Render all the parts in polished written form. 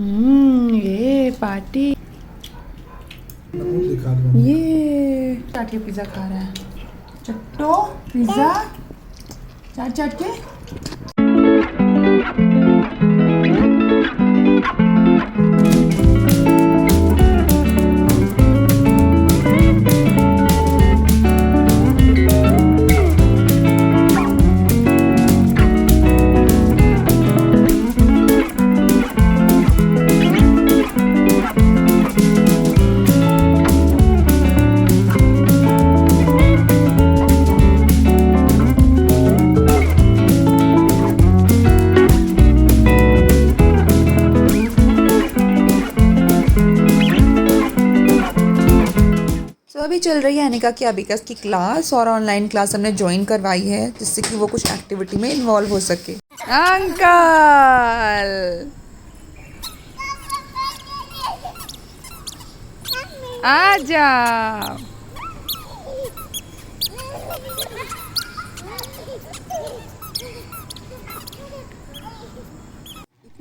ये पार्टी, ये चाट के पिज़्ज़ा खा रहा है। चट्टो पिज़्ज़ा चाट चाट के। अभी चल रही है अनिका की अबिकस की क्लास और ऑनलाइन क्लास हमने ज्वाइन करवाई है जिससे कि वो कुछ एक्टिविटी में इन्वॉल्व हो सके। अंकल आजा।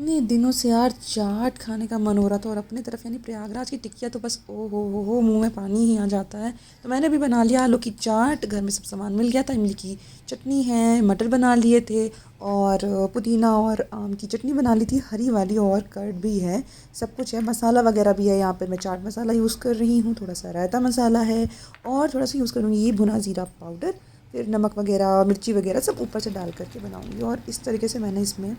इतने दिनों से यार चाट खाने का मन हो रहा था और अपने तरफ यानी प्रयागराज की टिक्कियाँ तो बस ओ हो मुंह में पानी ही आ जाता है। तो मैंने भी बना लिया आलू की चाट, घर में सब सामान मिल गया था। इमली की चटनी है, मटर बना लिए थे और पुदीना और आम की चटनी बना ली थी हरी वाली, और कर्ड भी है, सब कुछ है। मसाला वगैरह भी है। यहाँ पर मैं चाट मसाला यूज़ कर रही हूँ, थोड़ा सा रायता मसाला है और थोड़ा सा यूज़ करूँगी ये भुना ज़ीरा पाउडर, फिर नमक वगैरह मिर्ची वगैरह सब ऊपर से डाल करके बनाऊँगी। और इस तरीके से मैंने इसमें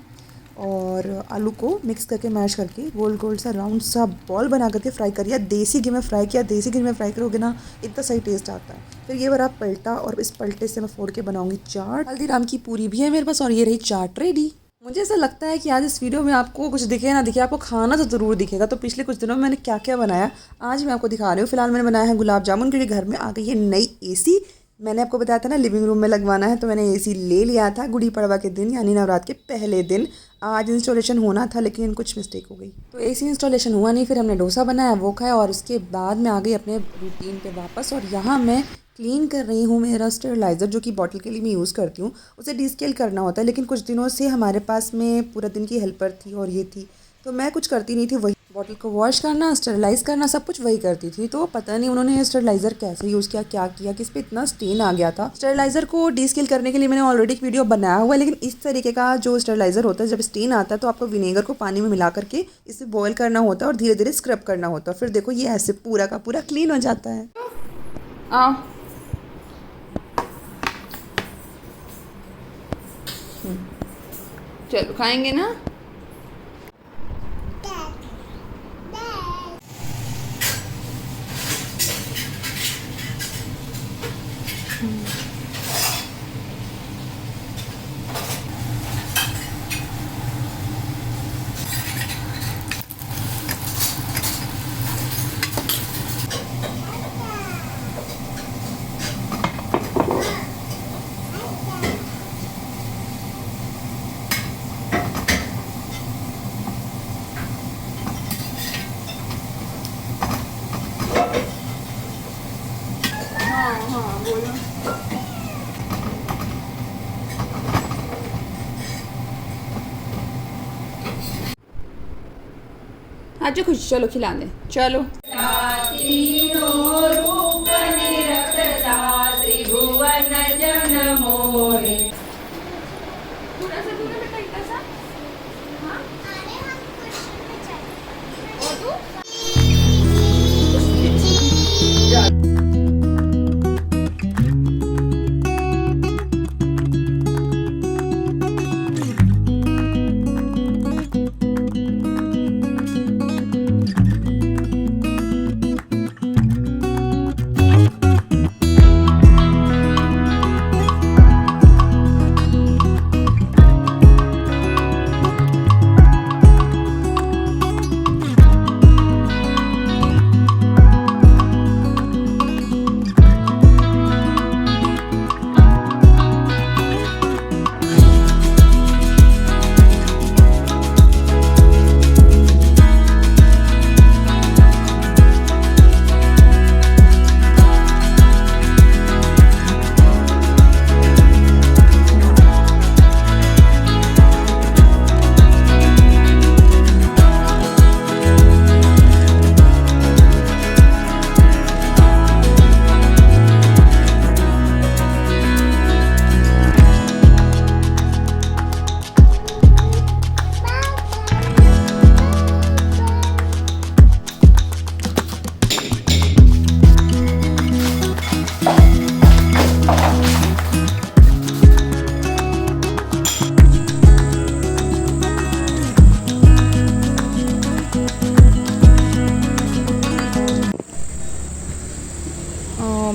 और आलू को मिक्स करके मैश करके गोल गोल सा राउंड सा बॉल बना करके फ्राई करिए। देसी घी में फ्राई किया, देसी घी में फ्राई करोगे ना इतना सही टेस्ट आता है। फिर ये बार आप पलटा और इस पलटे से मैं फोड़ के बनाऊंगी चाट। हल्दीराम की पूरी भी है मेरे पास और ये रही चाट रेडी। मुझे ऐसा लगता है कि आज इस वीडियो में आपको कुछ दिखे ना दिखे, आपको खाना तो ज़रूर दिखेगा। तो पिछले कुछ दिनों में मैंने क्या क्या बनाया आज मैं आपको दिखा रही हूँ। फिलहाल मैंने बनाया है गुलाब जामुन, क्योंकि घर में आ गई है नई एसी। मैंने आपको बताया था ना लिविंग रूम में लगवाना है, तो मैंने एसी ले लिया था गुड़ी पड़वा के दिन यानी नवरात्र के पहले दिन। आज इंस्टॉलेशन होना था लेकिन कुछ मिस्टेक हो गई तो एसी इंस्टॉलेशन हुआ नहीं। फिर हमने डोसा बनाया, वो खाया और उसके बाद मैं आ गई अपने रूटीन पे वापस। और यहाँ मैं क्लीन कर रही हूँ मेरा स्टेरिलाइज़र, जो कि बॉटल के लिए मैं यूज़ करती हूँ। उसे डीस्केल करना होता है, लेकिन कुछ दिनों से हमारे पास में पूरा दिन की हेल्पर थी और ये थी, तो मैं कुछ करती नहीं थी। वही बॉटल को वॉश करना, स्टेरिलाइज़ करना, सब कुछ वही करती थी। तो पता नहीं उन्होंने स्टेरिलाइज़र कैसे यूज़ किया, क्या किया कि इस पर इतना स्टेन आ गया था। स्टेरिलाइज़र को डीस्केल करने के लिए मैंने ऑलरेडी एक वीडियो बनाया हुआ है, लेकिन इस तरीके का जो स्टेरिलाइज़र होता है, जब स्टेन आता है तो आपको विनेगर को पानी में मिला करके इसे बॉयल करना होता है और धीरे धीरे स्क्रब करना होता है। फिर देखो ये ऐसे पूरा का पूरा क्लीन हो जाता है। चलो खाएंगे ना। आज खुश चलो खिला दे चलो।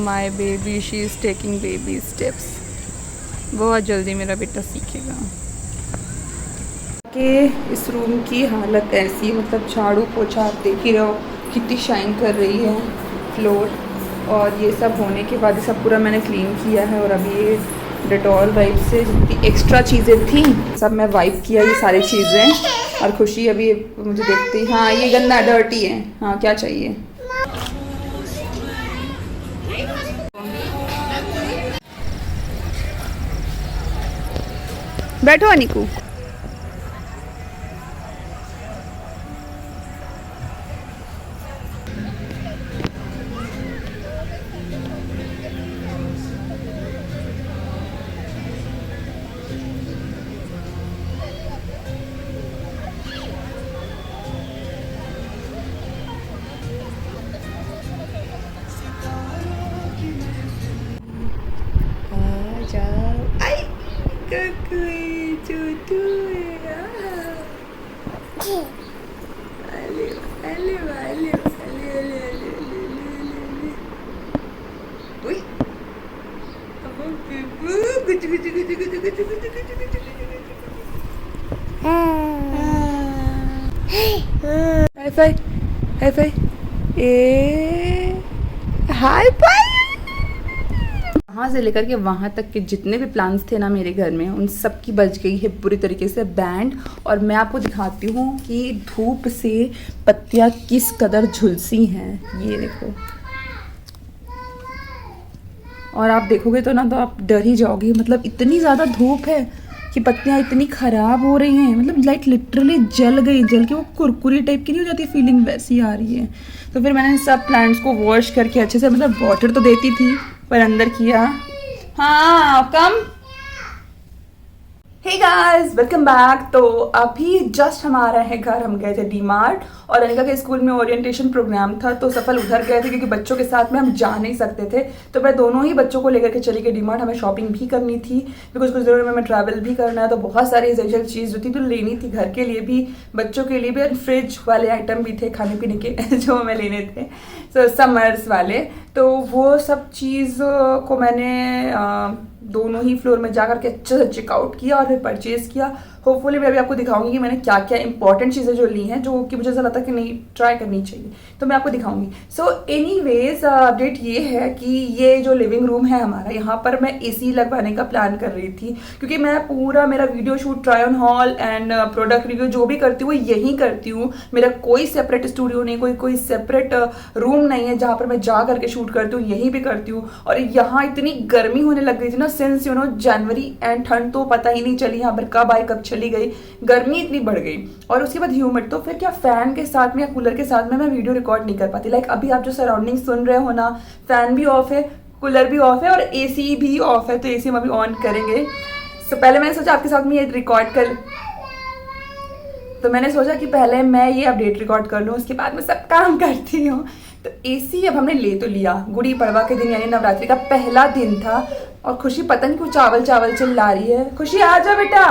My baby, she is taking baby steps. बहुत जल्दी मेरा बेटा सीखेगा। कि इस रूम की हालत ऐसी, मतलब झाड़ू पोछा आप देख ही रहो कितनी शाइन कर रही है फ्लोर, और ये सब होने के बाद ये सब पूरा मैंने क्लीन किया है। और अभी ये डेटॉल वाइप से जितनी एक्स्ट्रा चीज़ें थी सब मैं वाइप किया, ये सारी चीज़ें। और खुशी अभी मुझे देखती, हाँ ये गंदा डर्टी है, हाँ क्या चाहिए। बैठो अनिकू। हाई फाई, हाई फाई, ए हाई फाई। वहाँ से लेकर के वहाँ तक के जितने भी प्लान्स थे ना मेरे घर में, उन सब की बच गई है पूरी तरीके से बैंड। और मैं आपको दिखाती हूँ कि धूप से पत्तियाँ किस कदर झुलसी हैं, ये देखो। और आप देखोगे तो ना तो आप डर ही जाओगे, मतलब इतनी ज़्यादा धूप है कि पत्तियाँ इतनी ख़राब हो रही हैं, मतलब लाइक लिटरली जल गई, जल के वो कुरकुरी टाइप की नहीं हो जाती फीलिंग, वैसी आ रही है। तो फिर मैंने सब प्लांट्स को वॉश करके अच्छे से, मतलब वाटर तो देती थी पर अंदर किया। हाँ कम। Hey guys, welcome back. तो अभी जस्ट हम आ रहे हैं घर। हम गए थे डीमार्ट और अनिका के स्कूल में ओरिएंटेशन प्रोग्राम था, तो सफल उधर गए थे क्योंकि बच्चों के साथ में हम जा नहीं सकते थे। तो मैं दोनों ही बच्चों को लेकर के चली गई डीमार्ट। हमें शॉपिंग भी करनी थी बिकॉज कुछ दिनों में हमें ट्रैवल भी करना है, तो बहुत सारी एसेंशियल चीज़ जो थी तो लेनी थी, घर के लिए भी बच्चों के लिए भी। और फ्रिज वाले आइटम भी थे खाने पीने के जो हमें लेने थे, तो समर्स वाले। तो वो सब चीज़ को मैंने दोनों ही फ्लोर में जा करके अच्छे से चेकआउट किया और फिर परचेज़ किया। होपफुली मैं अभी आपको दिखाऊंगी कि मैंने क्या क्या इंपॉर्टेंट चीज़ें जो ली हैं, जो कि मुझे ऐसा लगता है कि नहीं ट्राई करनी चाहिए, तो मैं आपको दिखाऊंगी। सो एनीवेज अपडेट ये है कि ये जो लिविंग रूम है हमारा, यहाँ पर मैं एसी लगवाने का प्लान कर रही थी क्योंकि मैं पूरा मेरा video shoot, try on hall and product review जो भी करती हूँ यहीं करती हूँ। मेरा कोई सेपरेट स्टूडियो नहीं, कोई सेपरेट रूम नहीं है जहाँ पर मैं जा करके शूट करती हूँ, यहीं भी करती हूँ। और यहाँ इतनी गर्मी होने लग गई थी ना सिंस जनवरी, एंड ठंड तो पता ही नहीं चली यहाँ पर कब आई कब चली गई, गर्मी इतनी बढ़ गई। और उसके बाद ह्यूमिड, तो फिर क्या फैन के साथ में या कूलर के साथ में मैं वीडियो रिकॉर्ड नहीं कर पाती। लाइक अभी आप जो सराउंडिंग सुन रहे हो ना, फैन भी ऑफ है, कूलर भी ऑफ है और एसी भी ऑफ है, तो एसी हम अभी ऑन करेंगे। तो पहले मैंने सोचा आपके साथ में ये रिकॉर्ड कर, तो मैंने सोचा कि पहले मैं ये अपडेट रिकॉर्ड कर लूँ, उसके बाद मैं सब काम करती हूँ। तो एसी अब हमने ले तो लिया, गुड़ी पड़वा के दिन यानी नवरात्रि का पहला दिन था। और खुशी पता नहीं क्यों चावल चावल चिल्ला रही है। खुशी आ जाओ बेटा,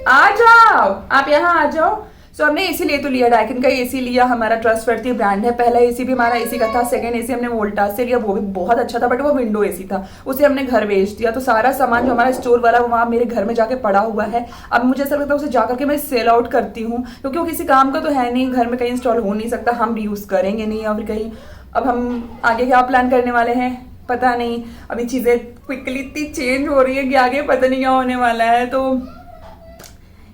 आ जाओ, आप यहाँ आ जाओ। सो हमने एसी ले तो लिया, डाइकिन का एसी लिया, हमारा ट्रस्टवर्दी ब्रांड है। पहला एसी भी हमारा एसी का था, सेकंड एसी हमने वोल्टास से लिया, वो भी बहुत अच्छा था, बट वो विंडो एसी था, उसे हमने घर बेच दिया। तो सारा सामान जो हमारा स्टोर वाला वहाँ मेरे घर में जाके पड़ा हुआ है। अब मुझे ऐसा लगता है उसे जाकर के मैं सेल आउट करती हूँ, क्योंकि वो किसी काम का तो है नहीं, घर में कहीं इंस्टॉल हो नहीं सकता, हम भी यूज़ करेंगे नहीं या फिर कहीं। अब हम आगे क्या प्लान करने वाले हैं पता नहीं, अभी चीज़ें क्विकली इतनी चेंज हो रही है कि आगे पता नहीं क्या होने वाला है। तो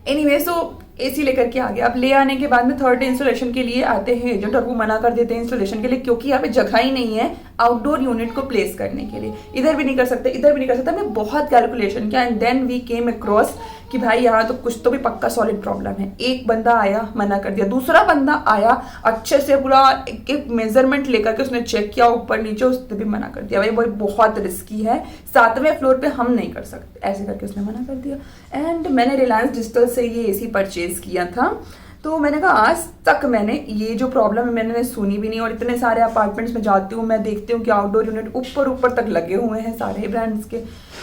एनीवे सो एसी लेकर के आ गया। अब ले आने के बाद में थर्ड डे इंस्टॉलेशन के लिए आते हैं एजेंट और वो मना कर देते हैं इंस्टॉलेशन के लिए, क्योंकि यहाँ पे जगह ही नहीं है आउटडोर यूनिट को प्लेस करने के लिए। इधर भी नहीं कर सकते, इधर भी नहीं कर सकते। हमने बहुत कैलकुलेशन किया and then we came across कि भाई यहाँ तो कुछ तो भी पक्का सॉलिड प्रॉब्लम है। एक बंदा आया मना कर दिया, दूसरा बंदा आया अच्छे से पूरा एक मेजरमेंट लेकर के उसने चेक किया ऊपर नीचे, उसने भी मना कर दिया भाई वो बहुत रिस्की है, 7वें फ्लोर पे हम नहीं कर सकते, ऐसे करके उसने मना कर दिया। एंड मैंने रिलायंस डिजिटल से ये एसी परचेज किया था। तो मैंने कहा आज तक मैंने ये जो प्रॉब्लम है मैंने सुनी भी नहीं, और इतने सारे अपार्टमेंट्स में जाती हूँ मैं देखती हूँ कि आउटडोर यूनिट ऊपर ऊपर तक लगे हुए हैं सारे ब्रांड्स के।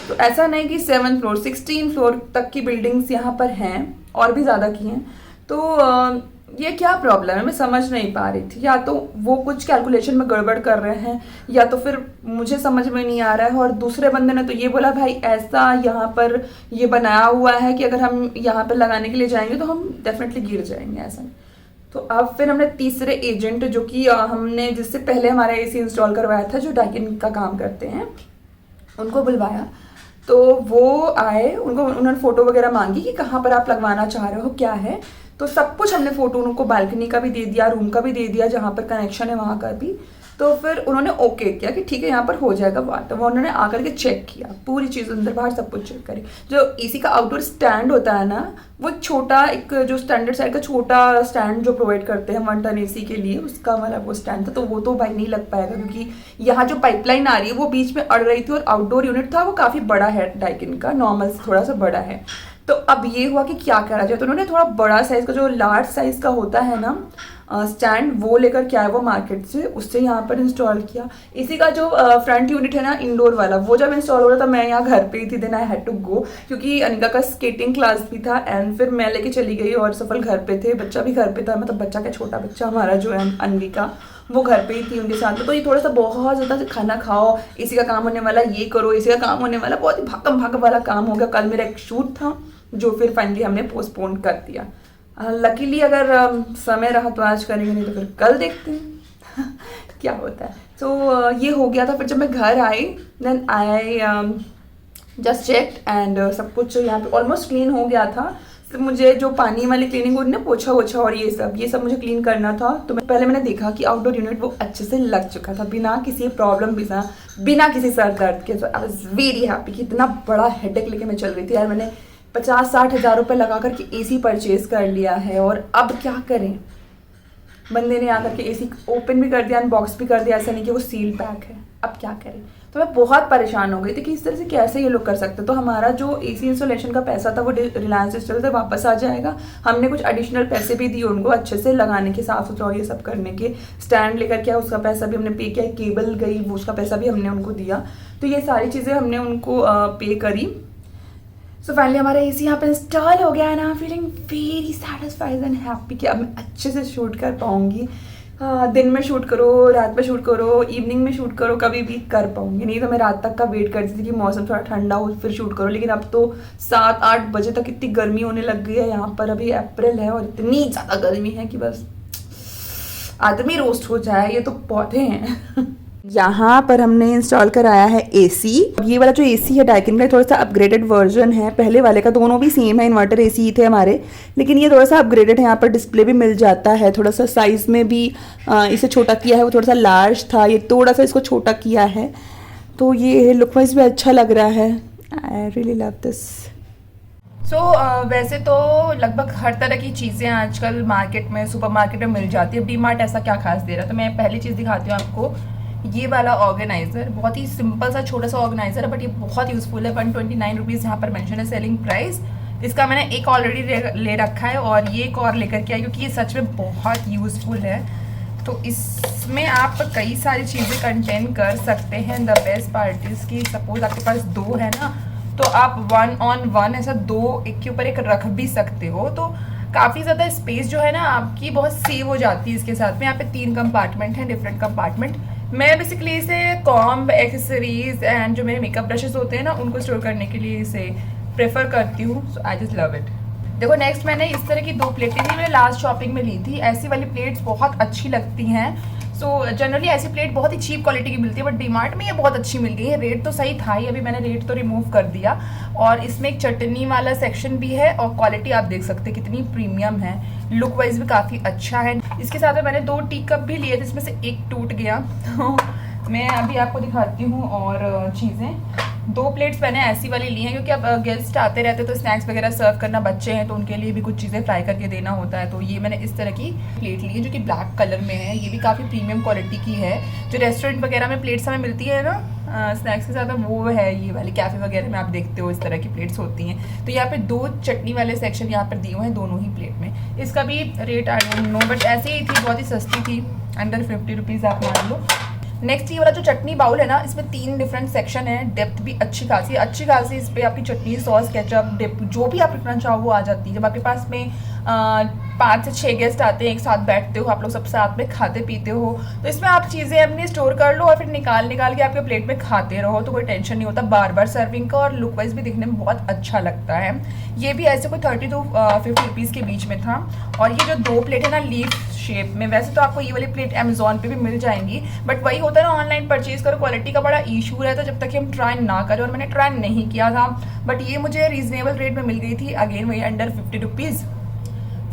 तो ऐसा नहीं कि 7th फ्लोर 16 फ्लोर तक की बिल्डिंग्स यहाँ पर हैं और भी ज़्यादा की हैं। तो ये क्या प्रॉब्लम है, मैं समझ नहीं पा रही थी। या तो वो कुछ कैलकुलेशन में गड़बड़ कर रहे हैं, या तो फिर मुझे समझ में नहीं आ रहा है। और दूसरे बंदे ने तो ये बोला भाई ऐसा यहाँ पर ये बनाया हुआ है कि अगर हम यहाँ पर लगाने के लिए जाएंगे तो हम डेफिनेटली गिर जाएंगे, ऐसा नहीं। तो अब फिर हमने तीसरे एजेंट जो कि हमने जिससे पहले हमारा एसी इंस्टॉल करवाया था, जो डाइकिन का काम करते हैं, उनको बुलवाया। तो वो आए, उन्होंने फ़ोटो वगैरह मांगी कि कहाँ पर आप लगवाना चाह रहे हो, क्या है। तो सब कुछ हमने फ़ोटो उनको बालकनी का भी दे दिया, रूम का भी दे दिया, जहाँ पर कनेक्शन है वहाँ का भी। तो फिर उन्होंने ओके किया कि ठीक है यहाँ पर हो जाएगा बात। तो वो उन्होंने आकर के चेक किया, पूरी चीज़ अंदर बाहर सब कुछ चेक करी। जो एसी का आउटडोर स्टैंड होता है ना, वो छोटा एक जो स्टैंडर्ड साइड का छोटा स्टैंड जो प्रोवाइड करते हैं 1 टन एसी के लिए, उसका वाला वो स्टैंड था। तो वो तो भाई नहीं लग पाएगा, क्योंकि यहाँ जो पाइपलाइन आ रही है वो बीच में अड़ रही थी, और आउटडोर यूनिट था वो काफ़ी बड़ा है, डाइकिन का नॉर्मल से थोड़ा सा बड़ा है। तो अब ये हुआ कि क्या करा जाए। तो उन्होंने थोड़ा बड़ा साइज़ का, जो लार्ज साइज़ का होता है ना स्टैंड, वो लेकर के आया वो मार्केट से, उससे यहाँ पर इंस्टॉल किया। इसी का जो फ्रंट यूनिट है ना इंडोर वाला, वो जब इंस्टॉल हो रहा था मैं यहाँ घर पे ही थी, then I had to go, क्योंकि अनिका का स्केटिंग क्लास भी था। एंड फिर मैं लेके चली गई और सफल घर पे थे, बच्चा भी घर पे था, मतलब बच्चा क्या, छोटा बच्चा हमारा जो है अनविका, वो घर पे ही थी उनके साथ। तो ये थोड़ा सा बहुत ज़्यादा खाना खाओ, इसी का काम होने वाला, ये करो, इसी का काम होने वाला, बहुत ही भागम भाग वाला काम हो गया। कल मेरा एक शूट था जो फिर फाइनली हमने पोस्टपोन कर दिया। लकीली अगर समय रहा तो आज करेंगे, नहीं तो फिर कल देखते हैं क्या होता है। तो ये हो गया था। फिर जब मैं घर आई, then I just check and सब कुछ यहाँ पे ऑलमोस्ट क्लीन हो गया था। तो मुझे जो पानी वाली क्लीनिंग होती है ना, पोछा वोछा और ये सब मुझे क्लीन करना था। तो मैंने देखा कि आउटडोर यूनिट वो अच्छे से लग चुका था, बिना किसी प्रॉब्लम, बिना किसी सर दर्द के। तो आई वॉज वेरी हैप्पी कि इतना बड़ा हेडेक लेके मैं चल रही थी यार। मैंने 50-60 हज़ार रुपये लगा करके एसी परचेज कर लिया है, और अब क्या करें। बंदे ने आकर के एसी ओपन भी कर दिया, अनबॉक्स भी कर दिया, ऐसा नहीं कि वो सील पैक है। अब क्या करें। तो मैं बहुत परेशान हो गई थी कि इस तरह से कैसे ये लोग कर सकते। तो हमारा जो एसी इंस्टॉलेशन का पैसा था वो रिलायंस डिजिटल से वापस आ जाएगा। हमने कुछ एडिशनल पैसे भी दिए उनको अच्छे से लगाने के, साफ सुथरा और ये सब करने के। स्टैंड लेकर के उसका पैसा भी हमने पे किया, केबल गई वो उसका पैसा भी हमने उनको दिया। तो ये सारी चीज़ें हमने उनको पे करी। सो फाइनली हमारा एसी यहाँ पे इंस्टॉल हो गया है ना। Feeling very satisfied and happy कि अब मैं अच्छे से शूट कर पाऊँगी। दिन में शूट करो, रात में शूट करो, इवनिंग में शूट करो, कभी भी कर पाऊँगी। नहीं तो मैं रात तक का वेट करती थी कि मौसम थोड़ा ठंडा हो फिर शूट करो। लेकिन अब तो 7-8 बजे तक इतनी गर्मी होने लग गई है यहाँ पर। अभी अप्रैल है और इतनी ज़्यादा गर्मी है कि बस आदमी रोस्ट हो जाए। ये तो पौधे हैं यहाँ पर हमने इंस्टॉल कराया है एसी। ये वाला जो एसी है डाइकिन का, थोड़ा सा अपग्रेडेड वर्जन है। पहले वाले का दोनों भी सेम है, इन्वर्टर एसी ही थे हमारे, लेकिन ये थोड़ा सा अपग्रेडेड है। यहाँ पर डिस्प्ले भी मिल जाता है, थोड़ा सा साइज़ में भी इसे छोटा किया है। वो थोड़ा सा लार्ज था, ये थोड़ा सा इसको छोटा किया है। तो ये लुक वाइज भी अच्छा लग रहा है। I really love this. वैसे तो लगभग हर तरह की चीज़ें आजकल मार्केट में, सुपर मार्केट में मिल जाती है। डी मार्ट ऐसा क्या खास दे रहा है। तो मैं पहली चीज़ दिखाती हूँ आपको, ये वाला ऑर्गेनाइज़र। बहुत ही सिंपल सा छोटा सा ऑर्गेनाइज़र है, बट ये बहुत यूज़फुल है। 129 रुपीज़ यहाँ पर मेंशन है सेलिंग प्राइस। इसका मैंने एक ऑलरेडी ले रखा है और ये एक और लेकर के आया, क्योंकि ये सच में बहुत यूज़फुल है। तो इसमें आप कई सारी चीज़ें कंटेन कर सकते हैं। द बेस्ट पार्टीज़ की, सपोज आपके पास 2 है ना, तो आप 1 on 1 ऐसा 2 एक के ऊपर एक रख भी सकते हो। तो काफ़ी ज़्यादा स्पेस जो है ना आपकी बहुत सेव हो जाती है इसके साथ में। यहाँ पे 3 कंपार्टमेंट हैं, डिफरेंट कंपार्टमेंट। मैं बेसिकली इसे कॉम्ब, एक्सेसरीज एंड जो मेरे मेकअप ब्रशेस होते हैं ना, उनको स्टोर करने के लिए इसे प्रेफर करती हूँ। सो आई जस्ट लव इट। देखो नेक्स्ट मैंने इस तरह की 2 प्लेटें थी, मैंने लास्ट शॉपिंग में ली थी। ऐसी वाली प्लेट्स बहुत अच्छी लगती हैं। सो जनरली ऐसी प्लेट बहुत ही चीप क्वालिटी की मिलती है, बट डीमार्ट में ये बहुत अच्छी मिल गई है। रेट तो सही था ही, अभी मैंने रेट तो रिमूव कर दिया। और इसमें एक चटनी वाला सेक्शन भी है, और क्वालिटी आप देख सकते हैं कितनी प्रीमियम है। लुक वाइज भी काफ़ी अच्छा है। इसके साथ में मैंने 2 टी कप भी लिए थे, जिसमें से एक टूट गया। तो मैं अभी आपको दिखाती हूँ और चीज़ें। 2 प्लेट्स मैंने ऐसी वाली ली हैं, क्योंकि अब गेस्ट आते रहते तो स्नैक्स वगैरह सर्व करना, बच्चे हैं तो उनके लिए भी कुछ चीज़ें फ्राई करके देना होता है। तो ये मैंने इस तरह की प्लेट ली है जो कि ब्लैक कलर में है। ये भी काफ़ी प्रीमियम क्वालिटी की है। जो रेस्टोरेंट वगैरह में प्लेट्स हमें मिलती है ना स्नैक्स के साथ, वो है ये वाली। कैफ़े वगैरह में आप देखते हो इस तरह की प्लेट्स होती हैं। तो यहाँ पे 2 चटनी वाले सेक्शन यहाँ पर दिए हुए हैं दोनों ही प्लेट में। इसका भी rate I don't know, but ऐसे ही थी, बहुत ही सस्ती थी, अंडर 50 रुपीज़ आप मान लो। नेक्स्ट ये वाला जो चटनी बाउल है ना, इसमें 3 डिफरेंट सेक्शन है, डेप्थ भी अच्छी खासी इस पे आपकी चटनी, सॉस, केचप, डिप जो भी आप रखना चाहो वो आ जाती है। जब आपके पास में 5 से 6 गेस्ट आते हैं, एक साथ बैठते हो, आप लोग सब साथ में खाते पीते हो, तो इसमें आप चीज़ें अपनी स्टोर कर लो और फिर निकाल के आपके प्लेट में खाते रहो, तो कोई टेंशन नहीं होता बार बार सर्विंग का, और लुक वाइज भी दिखने में बहुत अच्छा लगता है। ये भी ऐसे कोई 30 to 50 रुपीज़ के बीच में था। और ये जो 2 प्लेट है ना लीफ शेप में, वैसे तो आपको ये वाली प्लेट अमेजोन पे भी मिल जाएंगी, बट वही होता है ना, ऑनलाइन परचेज करो, क्वालिटी का बड़ा इशू रहता है जब तक कि हम ट्राई ना करें, और मैंने ट्राई नहीं किया था। बट ये मुझे रीजनेबल रेट में मिल गई थी, अगेन वही अंडर 50 रुपीज़,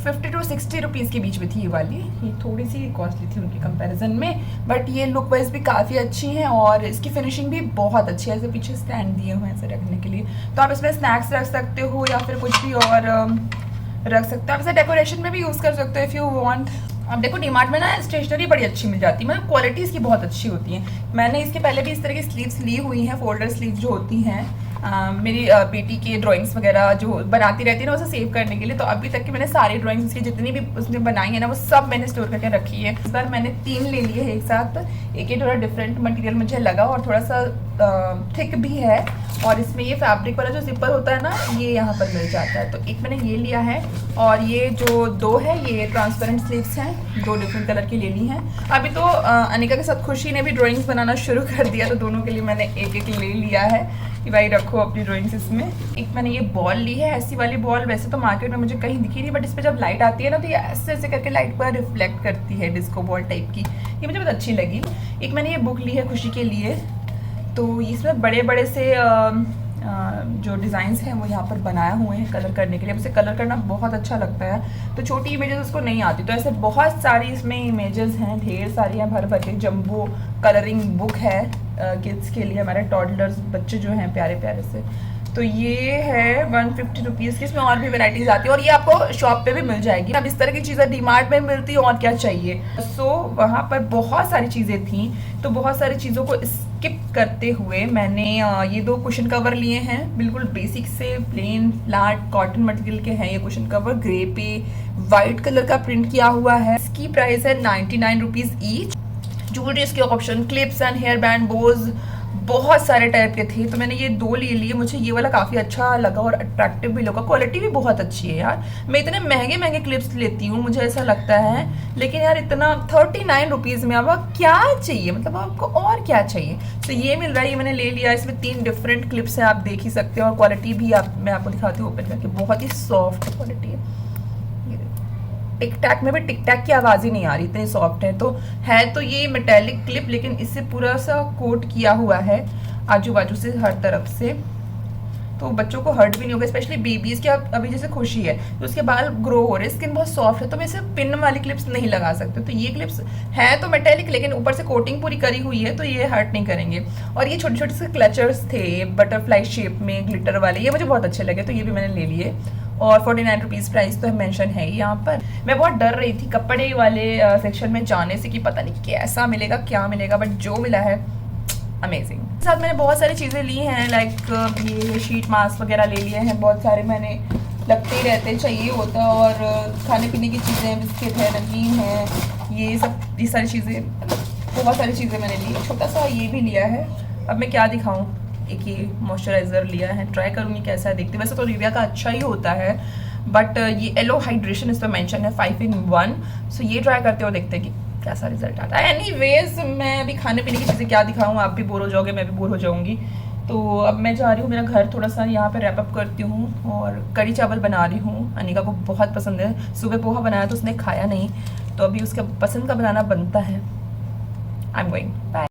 50 to 60 रुपीज़ के बीच में थी ये वाली। ये थोड़ी सी कॉस्टली थी उनके कंपैरिजन में, बट ये लुक वाइज भी काफ़ी अच्छी है और इसकी फिनिशिंग भी बहुत अच्छी है। ऐसे पीछे स्टैंड दिए हुए हैं ऐसे रखने के लिए, तो आप इसमें स्नैक्स रख सकते हो या फिर कुछ भी और रख सकते हो। आप इसे डेकोरेशन में भी यूज़ कर सकते हो इफ़ यू वांट। अब देखो डीमार्ट में ना स्टेशनरी बड़ी अच्छी मिल जाती है, मतलब क्वालिटी इसकी बहुत अच्छी होती है। मैंने इसके पहले भी इस तरह की स्लीव्स ली हुई हैं, फोल्डर स्लीव्स जो होती हैं, मेरी बेटी के ड्राइंग्स वगैरह जो बनाती रहती है ना उसे सेव करने के लिए, तो अभी तक की मैंने सारी ड्राइंग्स उसकी जितनी भी उसने बनाई है ना वो सब मैंने स्टोर करके रखी है। इस बार मैंने 3 ले लिए हैं एक साथ। एक ये थोड़ा डिफरेंट मटेरियल मुझे लगा और थोड़ा सा थिक भी है, और इसमें ये फैब्रिक वाला जो जिपर होता है ना ये यहाँ पर मिल जाता है, तो एक मैंने ये लिया है। और ये जो 2 है ये ट्रांसपेरेंट स्लीव्स हैं, 2 डिफरेंट कलर की ले ली हैं। अभी तो अनिका के साथ खुशी ने भी ड्राइंग्स बनाना शुरू कर दिया, तो दोनों के लिए मैंने एक ले लिया है कि भाई रखो अपनी ड्राइंग्स इसमें। एक मैंने ये बॉल ली है, ऐसी वाली बॉल, वैसे तो मार्केट में मुझे कहीं दिखी नहीं, बट इस पर जब लाइट आती है ना तो ये ऐसे ऐसे करके लाइट पर रिफ्लेक्ट करती है, डिस्को बॉल टाइप की, ये मुझे बहुत अच्छी लगी। एक मैंने ये बुक ली है खुशी के लिए, तो इसमें बड़े बड़े से जो डिज़ाइंस हैं वो यहाँ पर बनाए हुए हैं कलर करने के लिए। मुझे कलर करना बहुत अच्छा लगता है, तो छोटी इमेजेस उसको नहीं आती, तो ऐसे बहुत सारी इसमें इमेजेस हैं, ढेर सारी हैं, भर भर के जम्बो कलरिंग बुक है किड्स के लिए, हमारे टॉडलर्स बच्चे जो हैं प्यारे प्यारे से। तो ये है 150 रुपीज़ की, इसमें और भी वैराइटीज़ आती है और ये आपको शॉप पे भी मिल जाएगी। अब इस तरह की चीज़ें डीमार्ट में मिलती है और क्या चाहिए। सो वहाँ पर बहुत सारी चीज़ें थी, तो बहुत सारी चीज़ों को स्किप करते हुए मैंने ये 2 कुशन कवर लिए हैं, बिल्कुल बेसिक से प्लेन फ्लैट कॉटन मटेरियल के हैं ये कुशन कवर, ग्रे पे वाइट कलर का प्रिंट किया हुआ है। इसकी प्राइस है 99 रुपीज़ ईच। ज्वेलरीज के option, clips and hair band, bows, बहुत सारे टाइप के थे, तो मैंने ये 2 ले लिए। मुझे ये वाला काफ़ी अच्छा लगा और अट्रैक्टिव भी लगा, क्वालिटी भी बहुत अच्छी है यार। मैं इतने महंगे महंगे क्लिप्स लेती हूँ, मुझे ऐसा लगता है, लेकिन यार इतना 39 रुपीज़ में अब क्या चाहिए, मतलब आपको और क्या चाहिए। तो ये मिल रहा है, ये मैंने ले लिया। इसमें 3 डिफरेंट क्लिप्स हैं, आप देख ही सकते हो, और क्वालिटी भी मैं आपको दिखाती हूँ ओपन करके, बहुत ही सॉफ्ट क्वालिटी है। टिक टैक में भी टिक टैक की आवाज़ ही नहीं आ रही, इतनी सॉफ्ट है तो ये मेटेलिक क्लिप, लेकिन इससे पूरा सा कोट किया हुआ है आजू बाजू से हर तरफ से, तो बच्चों को हर्ट भी नहीं होगा, स्पेशली बेबीज़ के। अभी जैसे खुशी है तो उसके बाल ग्रो हो रहे हैं, स्किन बहुत सॉफ्ट है, तो मैं इसे पिन वाली क्लिप्स नहीं लगा सकते, तो ये क्लिप्स है तो मेटेलिक, लेकिन ऊपर से कोटिंग पूरी करी हुई है, तो ये हर्ट नहीं करेंगे। और ये छोटे छोटे से क्लचर्स थे बटरफ्लाई शेप में ग्लिटर वाले, ये मुझे बहुत अच्छे लगे, तो ये भी मैंने ले लिए। और 49 रुपीज़ प्राइस तो मेंशन है ही यहाँ पर। मैं बहुत डर रही थी कपड़े वाले सेक्शन में जाने से कि पता नहीं कैसा मिलेगा क्या मिलेगा, बट जो मिला है अमेजिंग। साथ मैंने बहुत सारी चीज़ें ली हैं, लाइक ये शीट मास्क वगैरह ले लिए हैं, बहुत सारे मैंने लगते ही रहते चाहिए होता, और खाने पीने की चीज़ें, बिस्किट है, नमकीन है, ये सारी चीज़ें, बहुत सारी चीज़ें मैंने ली। छोटा सा ये भी लिया है। अब मैं क्या दिखाऊँ, एक ये मॉइस्चराइज़र लिया है, ट्राई करूँगी कैसा है देखते। वैसे तो निविया का अच्छा ही होता है, बट ये एलो हाइड्रेशन इस पर मेंशन है 5 in 1, सो ये ट्राई करते हो, देखते हैं कि कैसा रिजल्ट आता है। एनीवेज मैं अभी खाने पीने की चीज़ें क्या दिखाऊँ, आप भी बोर हो जाओगे, मैं भी बोर हो जाऊँगी। तो अब मैं जा रही हूँ, मेरा घर थोड़ा सा यहाँ पे रैप अप करती हूँ, और कड़ी चावल बना रही हूँ। अनिका को बहुत पसंद है, सुबह पोहा बनाया तो उसने खाया नहीं, तो अभी उसके पसंद का बनाना बनता है। I am going, bye.